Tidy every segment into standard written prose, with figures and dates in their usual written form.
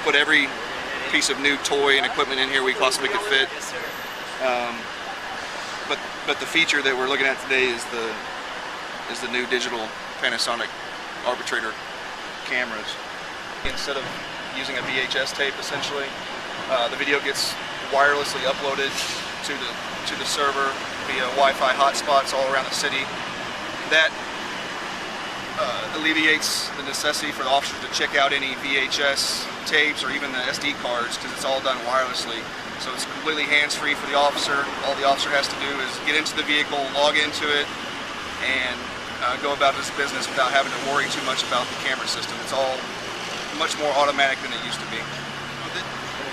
put every piece of new toy and equipment in here we possibly could fit. But the feature that we're looking at today is the new digital Panasonic Arbitrator cameras. Instead of using a VHS tape, essentially, the video gets wirelessly uploaded to the server via Wi-Fi hotspots all around the city. That alleviates the necessity for the officers to check out any VHS tapes or even the SD cards, because it's all done wirelessly. So it's completely hands-free for the officer. All the officer has to do is get into the vehicle, log into it, and go about his business without having to worry too much about the camera system. It's all much more automatic than it used to be.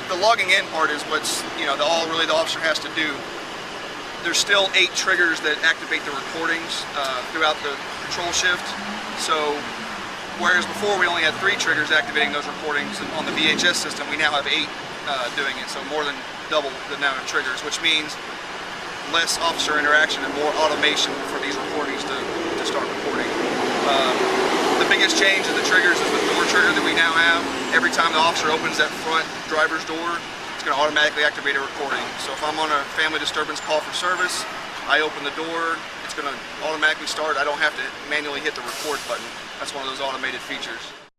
The logging in part is what's, all really the officer has to do. There's still 8 triggers that activate the recordings throughout the patrol shift. So whereas before we only had 3 triggers activating those recordings, on the VHS system we now have 8 doing it. So more than double the amount of triggers, which means less officer interaction and more automation for these recordings to start recording. The biggest change in the triggers is the door trigger that we now have. Every time the officer opens that front driver's door, it's going to automatically activate a recording. So if I'm on a family disturbance call for service, I open the door, it's going to automatically start. I don't have to manually hit the record button. That's one of those automated features.